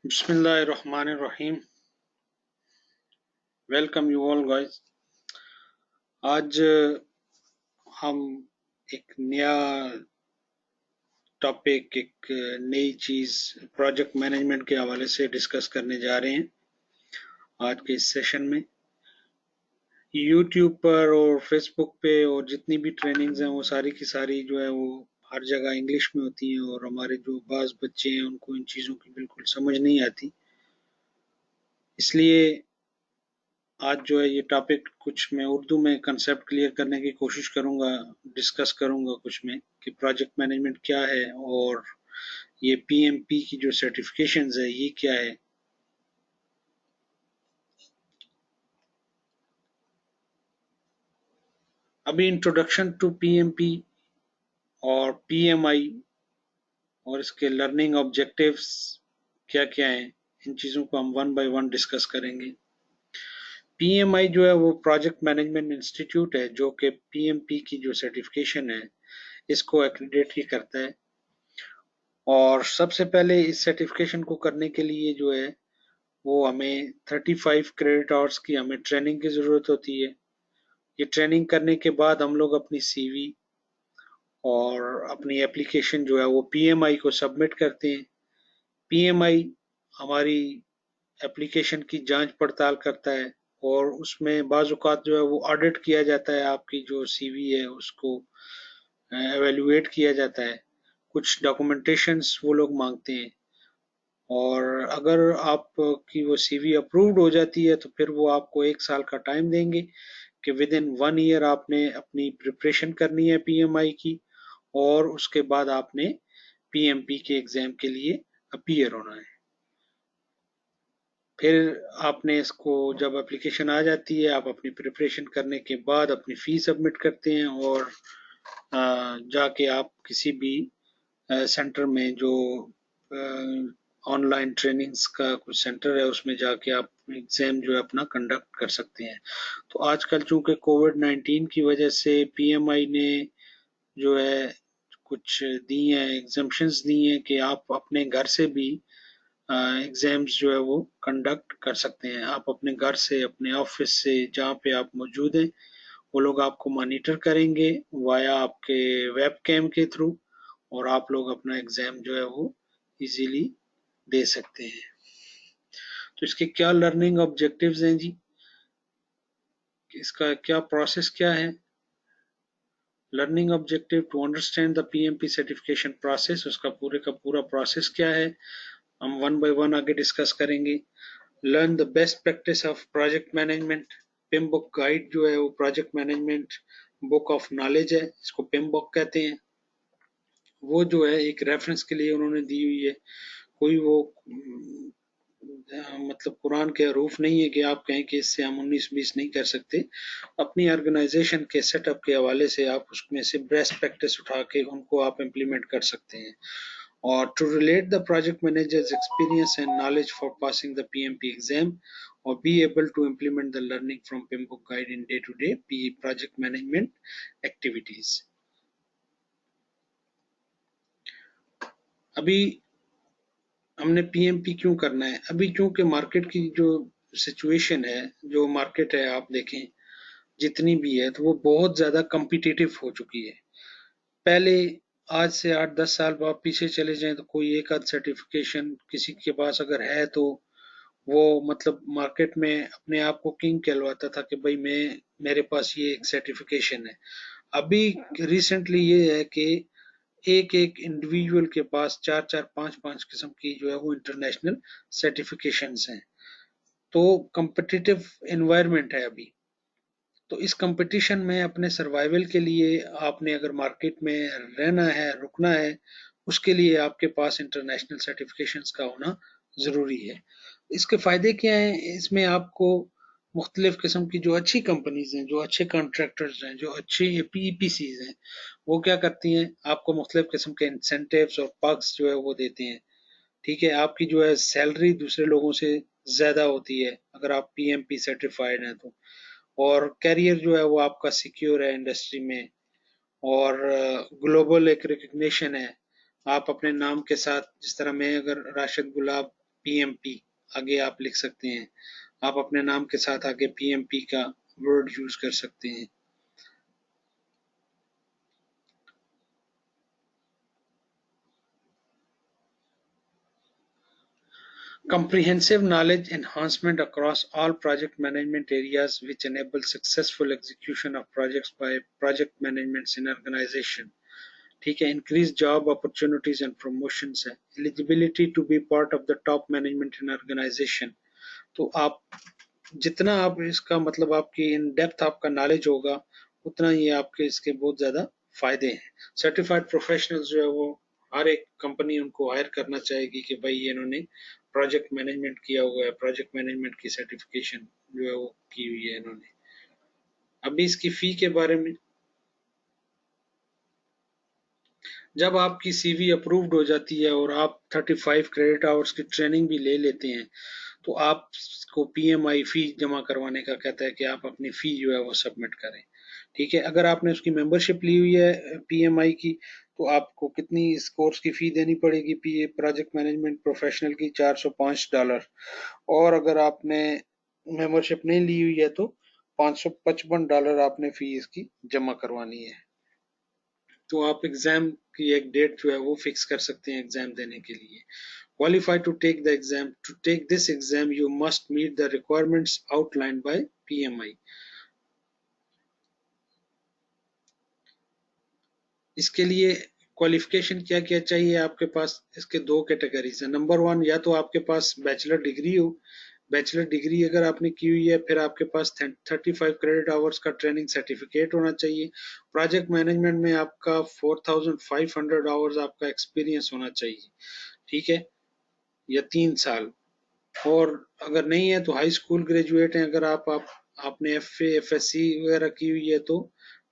बिस्मिल्लाहिर्रहमानिर्रहीम। Welcome you all guys. आज हम एक नया टॉपिक, एक नई चीज प्रोजेक्ट मैनेजमेंट के हवाले से डिस्कस करने जा रहे हैं आज के इस सेशन में। यूट्यूब पर और फेसबुक पे और जितनी भी ट्रेनिंग्स हैं वो सारी की सारी जो है वो हर जगह इंग्लिश में होती हैं और हमारे जो बाज बच्चे हैं उनको इन चीज़ों की बिल्कुल समझ नहीं आती। इसलिए आज जो है ये टॉपिक कुछ मैं उर्दू में कंसेप्ट क्लियर करने की कोशिश करूंगा, डिस्कस करूंगा कुछ में कि प्रोजेक्ट मैनेजमेंट क्या है और ये पीएमपी की जो सर्टिफिकेशंस है ये क्या है। अभी इंट्रोडक्शन टू पीएमपी और पीएमआई और इसके लर्निंग ऑब्जेक्टिव्स क्या क्या हैं, इन चीज़ों को हम वन बाय वन डिस्कस करेंगे। पीएमआई जो है वो प्रोजेक्ट मैनेजमेंट इंस्टीट्यूट है जो कि पीएमपी की जो सर्टिफिकेशन है इसको एक्रीडेट ही करता है। और सबसे पहले इस सर्टिफिकेशन को करने के लिए जो है वो हमें 35 क्रेडिट आवर्स की हमें ट्रेनिंग की ज़रूरत होती है। ये ट्रेनिंग करने के बाद हम लोग अपनी सीवी और अपनी एप्लीकेशन जो है वो पीएमआई को सबमिट करते हैं। पीएमआई हमारी एप्लीकेशन की जांच पड़ताल करता है और उसमें बाज़ औक़ात जो है वो ऑडिट किया जाता है, आपकी जो सीवी है उसको एवेल्युएट किया जाता है, कुछ डॉक्यूमेंटेशंस वो लोग मांगते हैं और अगर आपकी वो सीवी अप्रूव्ड हो जाती है तो फिर वो आपको 1 साल का टाइम देंगे कि विद इन 1 ईयर आपने अपनी प्रिपरेशन करनी है पीएमआई की और उसके बाद आपने पीएमपी के एग्जाम के लिए अपीयर होना है। फिर आपने इसको जब एप्लीकेशन आ जाती है आप अपनी प्रिपरेशन करने के बाद अपनी फीस सबमिट करते हैं और जाके आप किसी भी सेंटर में जो ऑनलाइन ट्रेनिंग्स का कुछ सेंटर है उसमें जाके आप एग्जाम जो है अपना कंडक्ट कर सकते हैं। तो आजकल चूंकि कोविड-19 की वजह से पीएमआई ने जो है कुछ दी हैं, एग्जम्पशंस दी हैं कि आप अपने घर से भी एग्जाम्स जो है वो कंडक्ट कर सकते हैं। आप अपने घर से, अपने ऑफिस से, जहाँ पे आप मौजूद हैं वो लोग आपको मॉनिटर करेंगे वाया आपके वेब कैम के थ्रू और आप लोग अपना एग्जाम जो है वो इजीली दे सकते हैं। तो इसके क्या लर्निंग ऑब्जेक्टिव्स हैं जी, इसका क्या प्रोसेस क्या है। Learning objective to understand the PMP certification process, उसका पूरे का पूरा प्रोसेस क्या है हम वन बाय वन आगे डिस्कस करेंगे। Learn the best practice of project management, PMBOK guide जो है वो project management book of knowledge है, इसको पिम बुक कहते हैं। वो जो है एक रेफरेंस के लिए उन्होंने दी हुई है, कोई वो मतलब कुरान के हरूफ नहीं है कि आप कहें कि इससे हम 19-20 नहीं कर सकते। अपनी ऑर्गेनाइजेशन के सेटअप के हवाले से आप उसमें से बेस्ट प्रैक्टिस उठा के उनको आप इम्प्लीमेंट कर सकते हैं। और to relate the project managers experience and knowledge for passing the PMP exam और be able to implement the learning from PMBOK guide in day to day P project management activities. अभी हमने PMP क्यों करना है, अभी क्योंकि market की जो सिचुएशन है, जो मार्केट है आप देखें जितनी भी है तो वो बहुत ज्यादा कम्पिटिटिव हो चुकी है। पहले आज से 8-10 साल आप पीछे चले जाएं तो कोई एक आध सर्टिफिकेशन किसी के पास अगर है तो वो मतलब मार्केट में अपने आप को किंग कहलवाता था कि भाई मैं मेरे पास ये एक सर्टिफिकेशन है। अभी रिसेंटली ये है कि एक एक इंडिविजुअल के पास 4-4 5-5 किस्म की जो है वो इंटरनेशनल सर्टिफिकेशंस हैं। तो कम्पिटिटिव एनवायरनमेंट है अभी। तो इस कंपटीशन में अपने सर्वाइवल के लिए आपने अगर मार्केट में रहना है, रुकना है, उसके लिए आपके पास इंटरनेशनल सर्टिफिकेशंस का होना ज़रूरी है। इसके फ़ायदे क्या हैं, इसमें आपको मुख्तलिफ किस्म की जो अच्छी कंपनीज हैं, जो अच्छे कॉन्ट्रैक्टर्स हैं, जो अच्छी पीईपीसीज हैं, वो क्या करती हैं आपको मुख्तलिफ किस्म के इंसेंटिव्स और पर्क्स जो है वो देते हैं। ठीक है, आपकी जो है सैलरी दूसरे लोगों से ज़्यादा होती है अगर आप पीएमपी सर्टिफाइड हैं तो। और करियर जो है वो आपका सिक्योर है इंडस्ट्री में और ग्लोबल एक रिकग्निशन है। आप अपने नाम के साथ जिस तरह मैं अगर राशिद गुलाब पीएमपी आगे आप लिख सकते हैं। आप अपने नाम के साथ आगे पीएमपी का वर्ड यूज कर सकते हैं। Comprehensive knowledge enhancement across all project management areas which enable successful execution of projects by project management in organization। ठीक है, increase job opportunities and promotions है, eligibility to be part of the top management in organization। तो आप जितना आप इसका मतलब आपकी इन डेप्थ आपका नॉलेज होगा उतना ही आपके इसके बहुत ज्यादा फायदे हैं। सर्टिफाइड प्रोफेशनल्स जो है वो हर एक कंपनी उनको हायर करना चाहेगी कि भाई ये इन्होंने प्रोजेक्ट मैनेजमेंट किया हुआ है, प्रोजेक्ट मैनेजमेंट की सर्टिफिकेशन जो है वो की हुई है इन्होंने। अभी इसकी फी के बारे में, जब आपकी सीवी अप्रूव्ड हो जाती है और आप 35 क्रेडिट आवर्स की ट्रेनिंग भी ले लेते हैं तो आपको पीएमआई फी जमा करवाने का कहता है कि आप अपनी फी जो है वो सबमिट करें। ठीक है, अगर आपने उसकी मेंबरशिप ली हुई है पीएमआई की तो आपको कितनी इस कोर्स की फी देनी पड़ेगी, पीए प्रोजेक्ट मैनेजमेंट प्रोफेशनल की $405। और अगर आपने मेंबरशिप नहीं ली हुई है तो $555 आपने फी इसकी जमा करवानी है। तो आप एग्जाम की एक डेट जो है वो फिक्स कर सकते हैं एग्जाम देने के लिए। Qualify to take the exam. To take this exam, you must meet the requirements outlined by PMI. इसके लिए क्वालिफिकेशन क्या क्या चाहिए आपके पास, इसके दो कैटेगरीज है। नंबर वन, या तो आपके पास बैचलर डिग्री हो, बैचलर डिग्री अगर आपने की हुई है, फिर आपके पास 35 क्रेडिट आवर्स का ट्रेनिंग सर्टिफिकेट होना चाहिए। प्रोजेक्ट मैनेजमेंट में आपका 4500 आवर्स आपका एक्सपीरियंस होना चाहिए। ठीक है, या 3 साल। और अगर नहीं है तो हाई स्कूल ग्रेजुएट हैं, अगर आपने एफएससी वगैरह की हुई है तो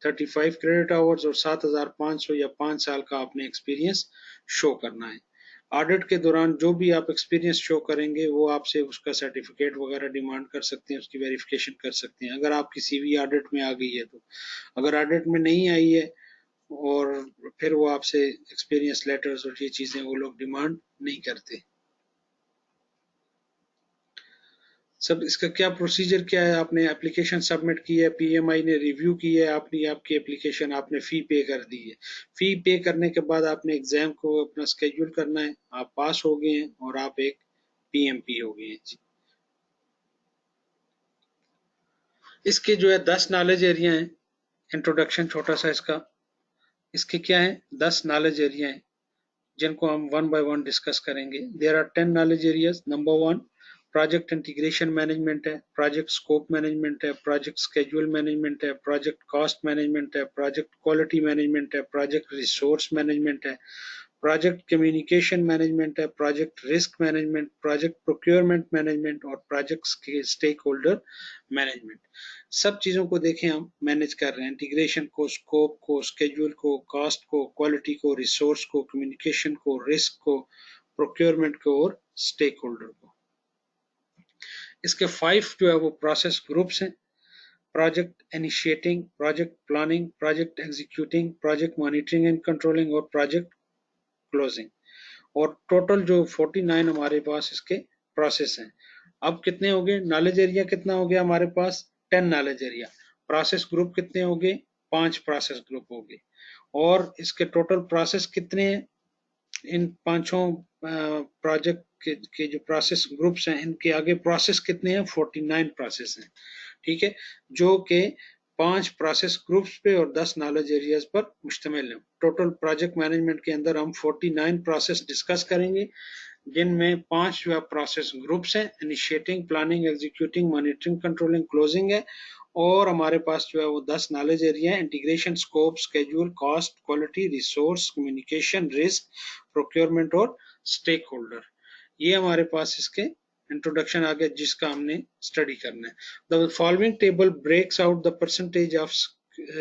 35 क्रेडिट आवर्स और 7500 या 5 साल का आपने एक्सपीरियंस शो करना है। ऑडिट के दौरान जो भी आप एक्सपीरियंस शो करेंगे वो आपसे उसका सर्टिफिकेट वगैरह डिमांड कर सकते हैं, उसकी वेरिफिकेशन कर सकते हैं अगर आपकी सीवी ऑडिट में आ गई है तो। अगर ऑडिट में नहीं आई है और फिर वो आपसे एक्सपीरियंस लेटर्स और ये चीजें वो लोग डिमांड नहीं करते। सब इसका क्या प्रोसीजर क्या है, आपने एप्लीकेशन सबमिट की है, पीएमआई ने रिव्यू की है आपकी एप्लीकेशन, आपने फी पे कर दी है। फी पे करने के बाद आपने एग्जाम को अपना स्केड्यूल करना है, आप पास हो गए हैं और आप एक पीएमपी हो गए हैं जी। इसके जो है 10 नॉलेज एरिया हैं। इंट्रोडक्शन छोटा सा इसका, इसके क्या है 10 नॉलेज एरिया हैं जिनको हम वन बाय वन डिस्कस करेंगे। There are 10 knowledge areas. Number one, project integration management है, प्रोजेक्ट स्कोप मैनेजमेंट है, प्रोजेक्ट स्केड्यूल मैनेजमेंट है, प्रोजेक्ट कॉस्ट मैनेजमेंट है, प्रोजेक्ट क्वालिटी मैनेजमेंट है, प्रोजेक्ट रिसोर्स मैनेजमेंट है, प्रोजेक्ट कम्युनिकेशन मैनेजमेंट है, project risk management, project procurement management और project stakeholder management. सब चीजों को देखें हम मैनेज कर रहे हैं, इंटीग्रेशन को, स्कोप को, स्केड्यूल को, कॉस्ट को, क्वालिटी को, रिसोर्स को, कम्युनिकेशन को, रिस्क को, प्रोक्योरमेंट को और स्टेक होल्डर को। इसके 5 जो है वो प्रोसेस ग्रुप्स हैं, project initiating, project planning, project executing, project monitoring and controlling और प्रोजेक्ट क्लोजिंग। और टोटल जो 49 हमारे पास इसके प्रोसेस हैं। अब कितने हो गए नॉलेज एरिया, कितना हो गया हमारे पास 10 नॉलेज एरिया। प्रोसेस ग्रुप कितने हो गए, 5 प्रोसेस ग्रुप हो गए। और इसके टोटल प्रोसेस कितने हैं, इन पांचों प्रोजेक्ट के जो प्रोसेस ग्रुप्स हैं इनके आगे प्रोसेस कितने हैं, 49 प्रोसेस हैं। ठीक है, जो कि 5 प्रोसेस ग्रुप्स पे और 10 नॉलेज एरियाज पर मुश्तमिल है। टोटल प्रोजेक्ट मैनेजमेंट के अंदर हम 49 प्रोसेस डिस्कस करेंगे जिनमें 5 जो है प्रोसेस ग्रुप्स हैं, initiating, planning, executing, monitoring, controlling, closing है। और हमारे पास जो है वो 10 नॉलेज एरिया है, integration, scope, schedule, cost, quality, resource, communication, risk, procurement और स्टेक होल्डर। ये हमारे पास इसके इंट्रोडक्शन आ गया जिसका हमने स्टडी करना है। The following table breaks out the percentage of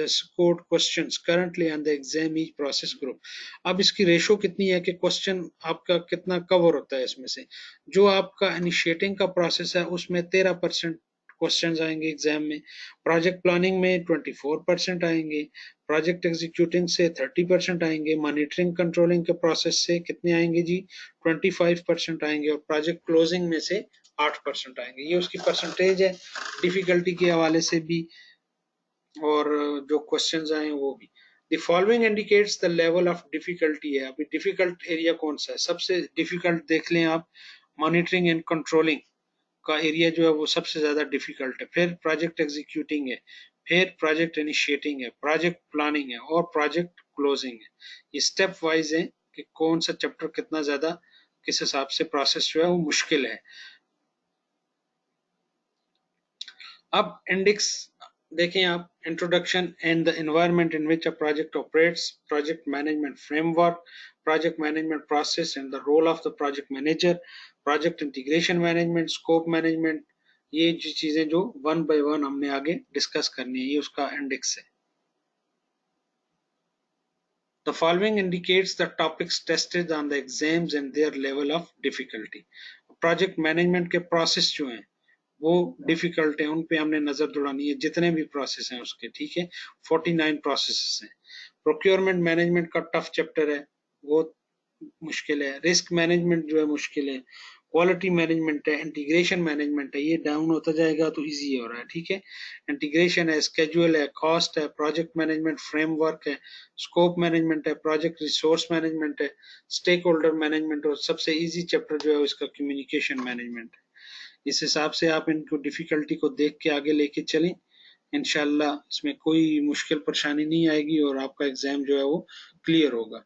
scored questions currently on the exam each process group। अब इसकी रेशो कितनी है कि क्वेश्चन आपका कितना कवर होता है इसमें से। जो आपका इनिशिएटिंग का प्रोसेस है उसमें 13% क्वेश्चंस आएंगे एग्जाम में, प्रोजेक्ट प्लानिंग में 24% आएंगे, प्रोजेक्ट एग्जीक्यूटिंग से 30% आएंगे, मॉनिटरिंग कंट्रोलिंग के प्रोसेस से कितने आएंगे जी 25% आएंगे, और प्रोजेक्ट क्लोजिंग में से 8% आएंगे। ये उसकी परसेंटेज है डिफिकल्टी के हवाले से भी, और जो क्वेश्चंस आए वो भी। The following indicates the level of difficulty है। अभी डिफिकल्ट एरिया कौन सा है, सबसे डिफिकल्ट देख लें आप, मॉनिटरिंग एंड कंट्रोलिंग का एरिया जो है वो सबसे ज्यादा डिफिकल्ट है, फिर प्रोजेक्ट एग्जीक्यूटिंग है, फिर प्रोजेक्ट इनिशिएटिंग है, प्रोजेक्ट प्लानिंग है, और प्रोजेक्ट क्लोजिंग है। ये स्टेप वाइज है कि कौन सा चैप्टर कितना ज्यादा किस हिसाब से प्रोसेस जो है वो मुश्किल है। अब इंडेक्स देखें आप, introduction and the environment in which a project operates, project management framework, project management process and the role of the project manager, project integration management, scope management, ये जो चीजें जो वन बाय वन हमने आगे discuss करनी है, ये उसका इंडेक्स है। The following indicates the topics tested on the exams and their level of difficulty. Project management के प्रोसेस जो हैं वो डिफिकल्ट है, उन पे हमने नजर दौड़ानी है, जितने भी प्रोसेस हैं उसके, ठीक है, 49 प्रोसेस हैं। प्रोक्योरमेंट मैनेजमेंट का टफ चैप्टर है, वो मुश्किल है। रिस्क मैनेजमेंट जो है मुश्किल है। क्वालिटी मैनेजमेंट है, इंटीग्रेशन मैनेजमेंट है, ये डाउन होता जाएगा तो इजी हो रहा है, ठीक है। इंटीग्रेशन है, स्केड्यूल है, कॉस्ट है, प्रोजेक्ट मैनेजमेंट फ्रेमवर्क है, स्कोप मैनेजमेंट है, प्रोजेक्ट रिसोर्स मैनेजमेंट है, स्टेक होल्डर मैनेजमेंट, और सबसे इजी चैप्टर जो है इसका कम्युनिकेशन मैनेजमेंट है। इस हिसाब से आप इनको डिफिकल्टी को देख के आगे लेके चलें, इंशाल्लाह इसमें कोई मुश्किल परेशानी नहीं आएगी और आपका एग्जाम जो है वो क्लियर होगा।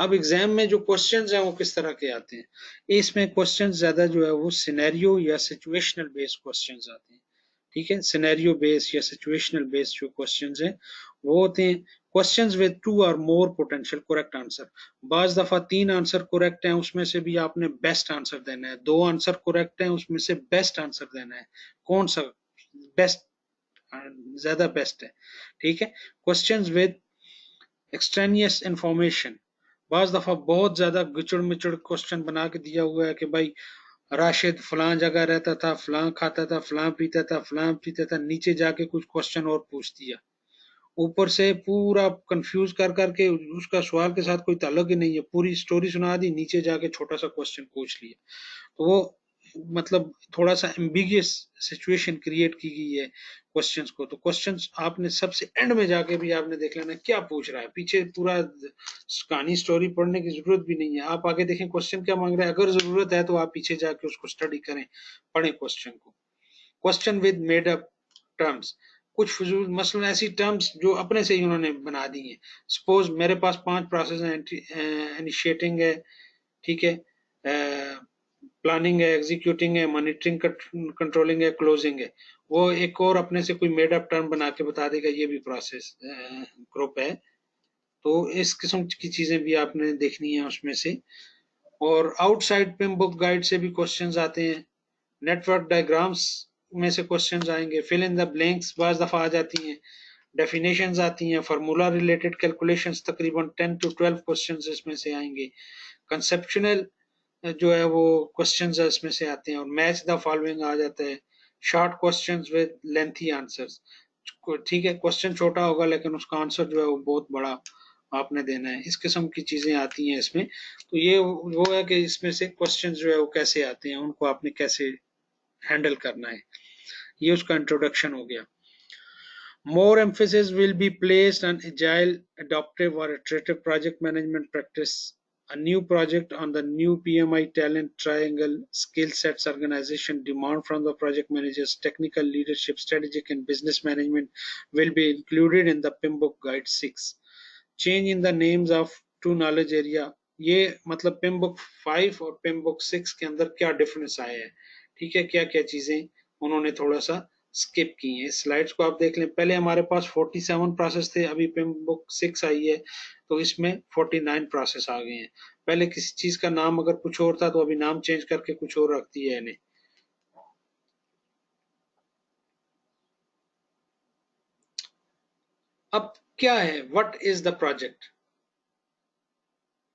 अब एग्जाम में जो क्वेश्चंस हैं वो किस तरह के आते हैं, इसमें क्वेश्चंस ज्यादा जो है वो सिनेरियो या सिचुएशनल बेस्ड क्वेश्चंस आते हैं, ठीक है। सिनेरियो बेस्ड या सिचुएशनल बेस्ड जो क्वेश्चंस हैं वो होते हैं क्वेश्चंस विद टू और मोर पोटेंशियल करेक्ट आंसर। बाज दफा 3 आंसर करेक्ट हैं, उसमें से भी आपने बेस्ट आंसर देना है, 2 आंसर करेक्ट हैं उसमें से बेस्ट आंसर देना है, कौन सा बेस्ट, ज्यादा बेस्ट है, ठीक है। क्वेश्चंस विद एक्सट्रेनियस इंफॉर्मेशन, बाज दफा बहुत ज्यादा गुचड़ मिचड़ क्वेश्चन बना के दिया हुआ है कि भाई राशिद फलां जगह रहता था, फलां खाता था, फलां पीता था, फलां पीता था, नीचे जाके कुछ क्वेश्चन और पूछ दिया, ऊपर से पूरा कंफ्यूज कर करके उसका सवाल के साथ कोई ताल्लुक ही नहीं है, पूरी स्टोरी सुना दी, नीचे जाके छोटा सा क्वेश्चन पूछ लिया, तो वो मतलब थोड़ा सा एम्बिगियस सिचुएशन क्रिएट की गई है क्वेश्चंस को। तो क्वेश्चंस आपने सबसे एंड में जाके भी आपने देख लेना क्या पूछ रहा है, पीछे पूरा कहानी स्टोरी पढ़ने की जरूरत भी नहीं है, आप आगे देखें क्वेश्चन क्या मांग रहा है, अगर जरूरत है तो आप पीछे जाके उसको स्टडी करें, पढ़ें क्वेश्चन को। Question with made up terms, कुछ फजूल मसलन ऐसी टर्म्स जो अपने से ही उन्होंने बना दी हैं। सपोज मेरे पास 5 प्रोसेस हैं, इनिशिएटिंग है, ठीक है, प्लानिंग है, एग्जीक्यूटिंग है, मॉनिटरिंग कंट्रोलिंग है, क्लोजिंग है, वो एक और अपने से कोई मेड अप टर्म बना के बता देगा ये भी प्रोसेस ग्रुप है। तो इस किस्म की चीजें भी आपने देखनी है उसमें से। और आउटसाइड पिम बुक गाइड से भी क्वेश्चंस आते हैं, नेटवर्क डायग्राम्स में से क्वेश्चंस आएंगे, फिल इन द ब्लैंक्स बाज दफा आ जाती हैं, डेफिनेशंस आती हैं, फार्मूला रिलेटेड कैलकुलेशंस तकरीबन 10 to 12 क्वेश्चंस इसमें से आएंगे, कंसेप्शनल जो है वो क्वेश्चंस इसमें से आते हैं, और मैच द फॉलोइंग आ जाता है, short questions with lengthy answers, ठीक है, क्वेश्चन छोटा होगा लेकिन उसका आंसर जो है वो बहुत बड़ा आपने देना है, इस किस्म की चीजें आती हैं इसमें। तो ये वो है कि इसमें से क्वेश्चंस जो है वो कैसे आते हैं, उनको आपने कैसे हैंडल करना है, ये उसका इंट्रोडक्शन हो गया। More emphasis will be placed on agile, adaptive or iterative project management practice. A new project on the new PMI talent triangle, skill sets organization, demand from the project managers, technical leadership, strategic and business management will be included in the PMBOK Guide 6. Change in the names of two knowledge area. ये मतलब PMBOK 5 और PMBOK 6 के अंदर क्या difference आया है, ठीक है, क्या क्या चीजें उन्होंने थोड़ा सा स्किप की है। स्लाइड्स को आप देख लें, पहले हमारे पास 47 प्रोसेस थे, अभी पिम बुक 6 आई है तो इसमें 49 प्रोसेस आ गए हैं। पहले किसी चीज का नाम अगर कुछ और था तो अभी नाम चेंज करके कुछ और रख दिया है इन्हें। अब क्या है, what is the project,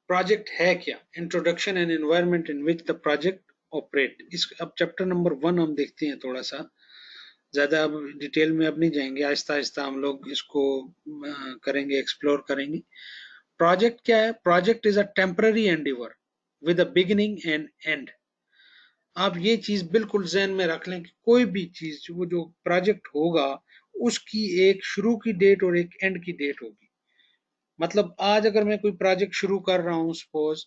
project है क्या, introduction and environment in which the project operate. इस अब चैप्टर नंबर 1 हम देखते हैं थोड़ा सा, ज़्यादा अब डिटेल में अब नहीं जाएंगे, आहिस्ता आहिस्ता हम लोग इसको करेंगे, एक्सप्लोर करेंगे। प्रोजेक्ट क्या है? Project is a temporary endeavour with a beginning and and. आप ये चीज बिल्कुल जहन में रख लें कि कोई भी चीज वो जो प्रोजेक्ट होगा उसकी एक शुरू की डेट और एक एंड की डेट होगी। मतलब आज अगर मैं कोई प्रोजेक्ट शुरू कर रहा हूँ सपोज,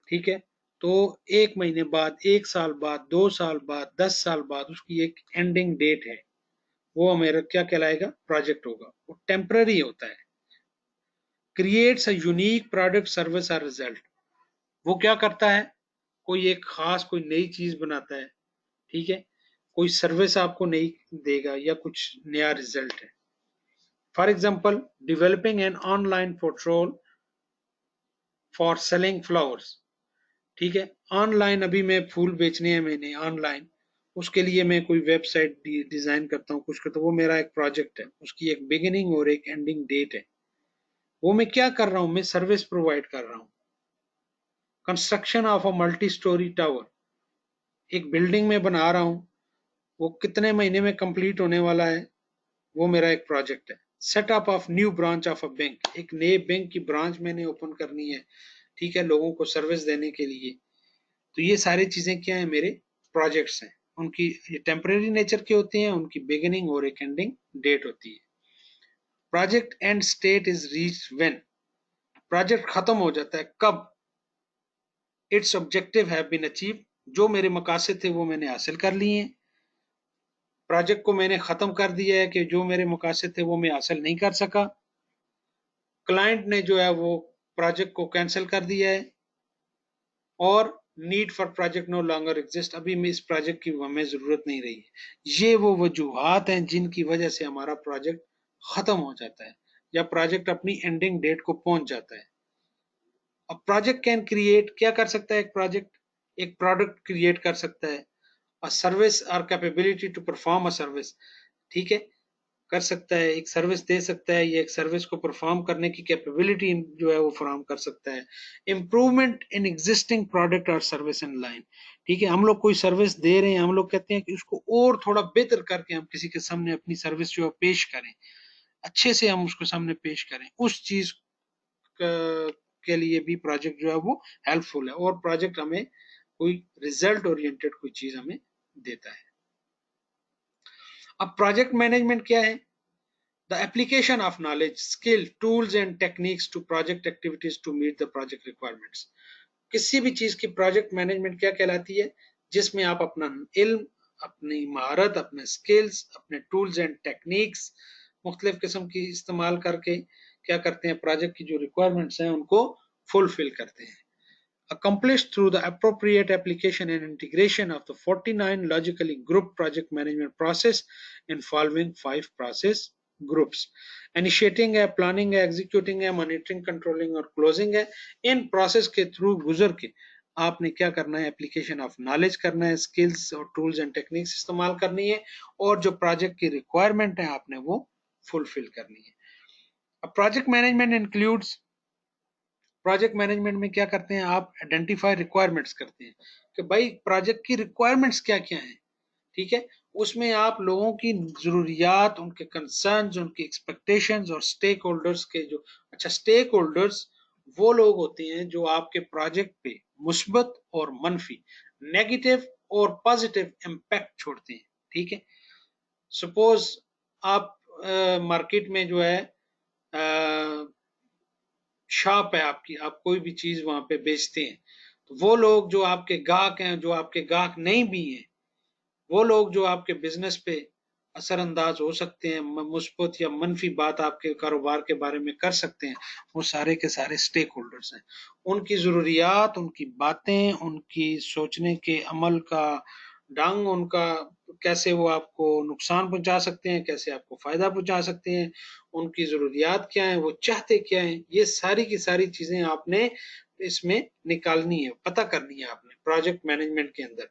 ठीक है, तो 1 महीने बाद, 1 साल बाद, 2 साल बाद, 10 साल बाद उसकी एक एंडिंग डेट है। वो मेरा क्या कहलाएगा? प्रोजेक्ट होगा। वो टेम्पररी होता है। Creates a unique product service और रिजल्ट। वो क्या करता है? कोई एक खास कोई नई चीज बनाता है, ठीक है, कोई सर्विस आपको नई देगा या कुछ नया रिजल्ट है। For example, developing an online portal for selling flowers. ठीक है, ऑनलाइन अभी मैं फूल बेचने हैं मैंने ऑनलाइन, उसके लिए मैं कोई वेबसाइट डिजाइन करता हूँ, कुछ करता हूँ, वो मेरा एक प्रोजेक्ट है, उसकी एक बिगिनिंग और एक एंडिंग डेट है। वो मैं क्या कर रहा हूँ? मैं सर्विस प्रोवाइड कर रहा हूँ। Construction of a multi storey tower, एक बिल्डिंग में बना रहा हूँ, वो कितने महीने में कंप्लीट होने वाला है, वो मेरा एक प्रोजेक्ट है। Setup of new branch of a bank, एक नए बैंक की ब्रांच मैंने ओपन करनी है, ठीक है, लोगों को सर्विस देने के लिए। तो ये सारी चीजें क्या है? मेरे प्रोजेक्ट्स हैं। उनकी ये टेम्परेरी नेचर के होते हैं, उनकी बिगिनिंग और एक एंडिंग डेट होती है। Project end state is reached when, project खत्म हो जाता है कब? It's objective have been achieve, जो मेरे मकासद थे वो मैंने हासिल कर लिए हैं। प्रोजेक्ट को मैंने खत्म कर दिया है कि जो मेरे मकासद थे वो मैं हासिल नहीं कर सका। क्लाइंट ने जो है वो प्रोजेक्ट को कैंसिल कर दिया है, और need for project no longer exist, अभी में इस प्रोजेक्ट की हमें जरूरत नहीं रही है। ये वो वजूहात हैं जिनकी वजह से हमारा प्रोजेक्ट खत्म हो जाता है या प्रोजेक्ट अपनी एंडिंग डेट को पहुंच जाता है। अब प्रोजेक्ट कैन क्रिएट, क्या कर सकता है एक प्रोजेक्ट? एक प्रोडक्ट क्रिएट कर सकता है, अ सर्विस और capability to perform a service, ठीक है, कर सकता है, एक सर्विस दे सकता है, ये एक सर्विस को परफॉर्म करने की कैपेबिलिटी जो है वो फराहम कर सकता है। इम्प्रूवमेंट इन एग्जिस्टिंग प्रोडक्ट और सर्विस इन लाइन, ठीक है, हम लोग कोई सर्विस दे रहे हैं, हम लोग कहते हैं कि उसको और थोड़ा बेहतर करके हम किसी के सामने अपनी सर्विस जो है पेश करें, अच्छे से हम उसको सामने पेश करें, उस चीज के लिए भी प्रोजेक्ट जो है वो हेल्पफुल है। और प्रोजेक्ट हमें कोई रिजल्ट ओरिएंटेड कोई चीज हमें देता है। अब प्रोजेक्ट मैनेजमेंट क्या है? The application of knowledge, skill, tools and techniques to project activities to meet the project requirements. किसी भी चीज की प्रोजेक्ट मैनेजमेंट क्या कहलाती है? जिसमें आप अपना इल्म, अपनी महारत, अपने स्किल्स, अपने टूल्स एंड टेक्निक्स मुख्तलिफ किस्म की इस्तेमाल करके क्या करते हैं? प्रोजेक्ट की जो रिक्वायरमेंट्स हैं उनको फुलफिल करते हैं। Accomplished through the appropriate application and integration of the 49 logically grouped project management process in following 5 process groups. Initiating है, planning है, executing है, monitoring, controlling और closing है। इन process के थ्रू गुजर के आपने क्या करना है? एप्लीकेशन ऑफ नॉलेज करना है, स्किल्स और टूल्स एंड टेक्निक्स इस्तेमाल करनी है, और जो प्रोजेक्ट की रिक्वायरमेंट है आपने वो फुलफिल करनी है। अब project management includes, project management में क्या करते हैं? आप आइडेंटिफाई रिक्वायरमेंट्स करते हैं कि भाई प्रोजेक्ट की रिक्वायरमेंट्स क्या क्या हैं, ठीक है, उसमें आप लोगों की जरूरियात, उनके कंसर्न्स, उनकी एक्सपेक्टेशंस और स्टेक होल्डर्स के जो, अच्छा, स्टेक होल्डर्स वो लोग होते हैं जो आपके प्रोजेक्ट पे मुस्बत और मनफी, नेगेटिव और पॉजिटिव इम्पैक्ट छोड़ते हैं, ठीक है। सपोज आप मार्केट में जो है शॉप है आपकी, आप कोई भी चीज वहां पे बेचते हैं, तो वो लोग जो आपके गाहक हैं, जो आपके गाहक नहीं भी हैं, वो लोग जो आपके बिजनेस पे असरअंदाज हो सकते हैं, मुस्बत या मनफी बात आपके कारोबार के बारे में कर सकते हैं, वो सारे के सारे स्टेक होल्डर्स हैं। उनकी जरूरियात, उनकी बातें, उनकी सोचने के अमल का ढंग, उनका कैसे वो आपको नुकसान पहुंचा सकते हैं, कैसे आपको फायदा पहुंचा सकते हैं, उनकी जरूरियात क्या है, वो चाहते क्या है, ये सारी की सारी चीजें आपने इसमें निकालनी है, पता करनी है आपने प्रोजेक्ट मैनेजमेंट के अंदर।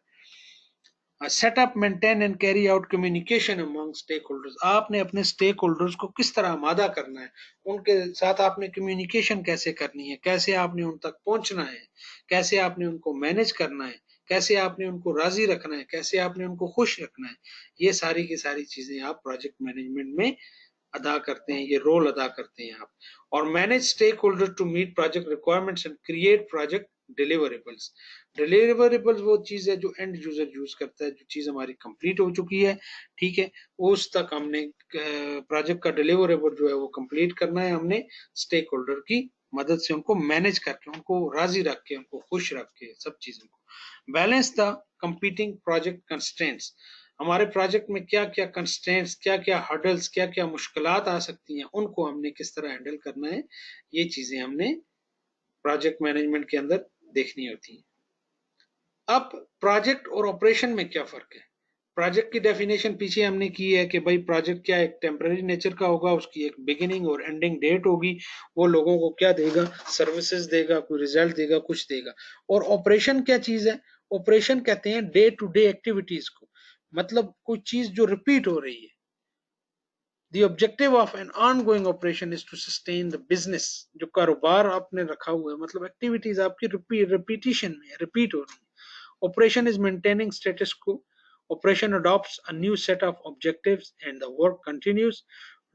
Set up, maintain and carry out communication among stakeholders, आपने अपने स्टेक होल्डर्स को किस तरह आमादा करना है, उनके साथ आपने कम्युनिकेशन कैसे करनी है, कैसे आपने उन तक पहुंचना है, कैसे आपने उनको मैनेज करना है, कैसे आपने उनको राजी रखना है, कैसे आपने उनको खुश रखना है, ये सारी की सारी चीजें आप प्रोजेक्ट मैनेजमेंट में अदा करते हैं, ये रोल अदा करते हैं आप। और manage stakeholder to meet project requirements and create project deliverables. Deliverables वो चीज है जो एंड यूजर यूज करता है, जो चीज हमारी कंप्लीट हो चुकी है, ठीक है, उस तक हमने प्रोजेक्ट का डिलीवरेबल जो है वो कंप्लीट करना है, हमने स्टेक होल्डर की मदद से उनको मैनेज करके, उनको राजी रख के, उनको खुश रख के, सब चीजों को balance the competing project constraints. हमारे प्रोजेक्ट में क्या क्या कंस्ट्रेंट्स, क्या क्या हर्डल्स, क्या क्या मुश्किलात आ सकती हैं, उनको हमने किस तरह हैंडल करना है, ये चीजें हमने प्रोजेक्ट मैनेजमेंट के अंदर देखनी होती हैं। अब प्रोजेक्ट और ऑपरेशन में क्या फर्क है? प्रोजेक्ट की डेफिनेशन पीछे हमने की है कि भाई प्रोजेक्ट क्या एक टेम्पररी नेचर का होगा, उसकी एक बिगिनिंग और एंडिंग डेट होगी, वो लोगों को क्या देगा, सर्विसेज देगा, कोई रिजल्ट देगा, कुछ देगा। और ऑपरेशन क्या चीज है? ऑपरेशन कहते हैं डे टू डे एक्टिविटीज को, मतलब कोई चीज जो रिपीट हो रही है। The objective of an ongoing operation is to sustain the business। जो कारोबार आपने रखा हुआ है, मतलब एक्टिविटीज आपकी रिपीटिशन में रिपीट हो रही है। Operation is maintaining status quo। Operation adopts a new set of objectives and the work continues,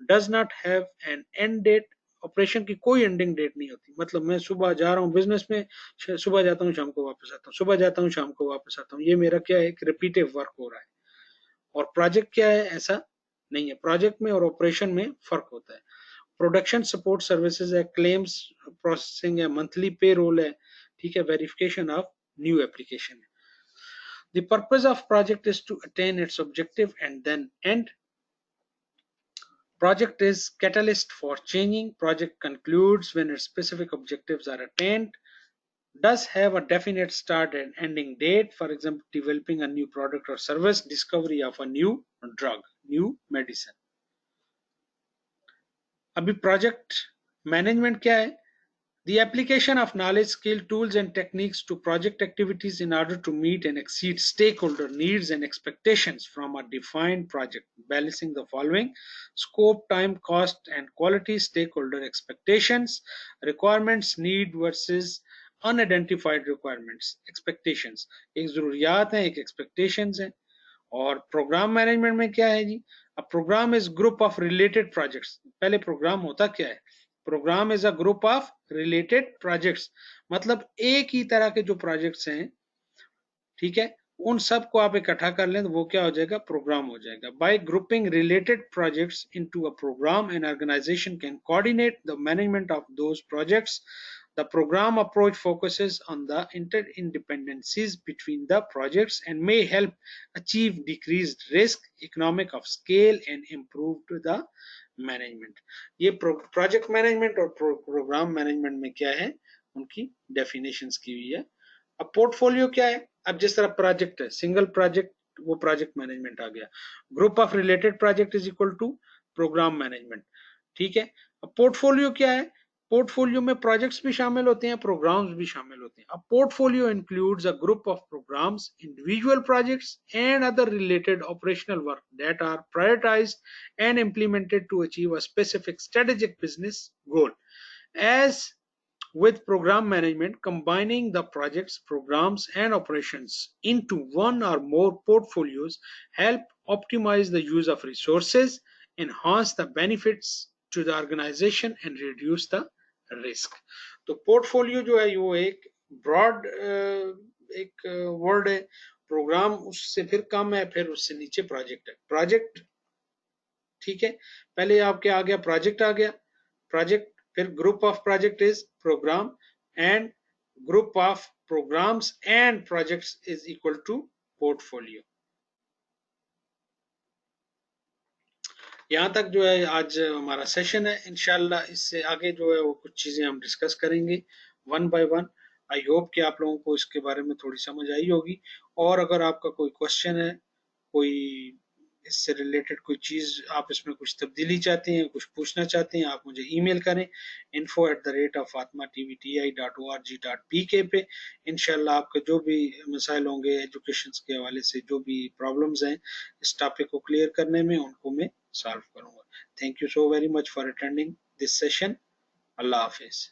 does not have an end date। Operation की कोई एंडिंग डेट नहीं होती, मतलब मैं सुबह जा रहा हूँ बिजनेस में, सुबह जाता हूँ शाम को वापस आता हूँ, सुबह जाता हूँ शाम को वापस आता हूँ, ये मेरा क्या है, एक रिपीटिव वर्क हो रहा है। और प्रोजेक्ट क्या है, ऐसा नहीं है। प्रोजेक्ट में और ऑपरेशन में फर्क होता है। प्रोडक्शन सपोर्ट सर्विसेज है, क्लेम्स प्रोसेसिंग है, मंथली पे रोल है, ठीक है, वेरिफिकेशन ऑफ न्यू एप्लीकेशन है। The purpose of project is to attain its objective and then end। Project is catalyst for changing। Project concludes when its specific objectives are attained। Does have a definite start and ending date, for example developing a new product or service, discovery of a new drug, new medicine। अभी project management क्या है? The application of knowledge, skill, tools and techniques to project activities in order to meet and exceed stakeholder needs and expectations from a defined project, balancing the following: scope, time, cost and quality, stakeholder expectations, requirements, need versus unidentified requirements, expectations। एक जरूरियात है, एक expectations है। और programme management में क्या है जी? अब program is group of related projects. पहले प्रोग्राम होता क्या है? Program is a group of related projects, मतलब एक ही तरह के जो प्रोजेक्ट्स हैं, ठीक है, उन सबको आप इकट्ठा कर लें तो वो क्या हो जाएगा? प्रोग्राम हो जाएगा। By grouping related projects into a program, an organization can coordinate the management of those projects. The program approach focuses on the interdependencies between the projects and may help achieve decreased risk, economic of scale and improved the management। ये project management और programme management में क्या है, उनकी definitions की हुई है। अब पोर्टफोलियो क्या है? अब जिस तरह प्रोजेक्ट है, सिंगल प्रोजेक्ट, वो प्रोजेक्ट मैनेजमेंट आ गया। Group of related project is equal to program management, ठीक है। अब पोर्टफोलियो क्या है? पोर्टफोलियो में प्रोजेक्ट्स भी शामिल होते हैं, प्रोग्राम्स भी शामिल होते हैं। अब portfolio includes a group of programs, individual projects and other related operational work that are prioritized and implemented to achieve a specific strategic business goal। As with program management, combining the projects, programs and operations into one or more portfolios help optimize the use of resources, enhance the benefits to the organization and reduce the risk। तो portfolio जो है वो एक broad एक word है। Programme उससे फिर कम है, फिर उससे नीचे प्रोजेक्ट है। प्रोजेक्ट, ठीक है, पहले आपके आ गया प्रोजेक्ट, आ गया प्रोजेक्ट, फिर group of project is program, and group of programs and projects is equal to portfolio. यहाँ तक जो है आज हमारा सेशन है। इंशाल्लाह इससे आगे जो है वो कुछ चीजें हम डिस्कस करेंगे one by one. I hope कि आप लोगों को इसके बारे में थोड़ी समझ आई होगी। और अगर आपका कोई क्वेश्चन है, कोई इससे रिलेटेड कोई चीज, आप इसमें कुछ तब्दीली चाहते हैं, कुछ पूछना चाहते हैं, आप मुझे ईमेल करें info@fatmatvt.org.pk पे। इंशाल्लाह आपके जो भी मसाइल होंगे एजुकेशन के हवाले से, जो भी प्रॉब्लम्स हैं इस टॉपिक को क्लियर करने में, उनको मैं सॉल्व करूंगा। Thank you so very much for attending this session. Allah Hafiz.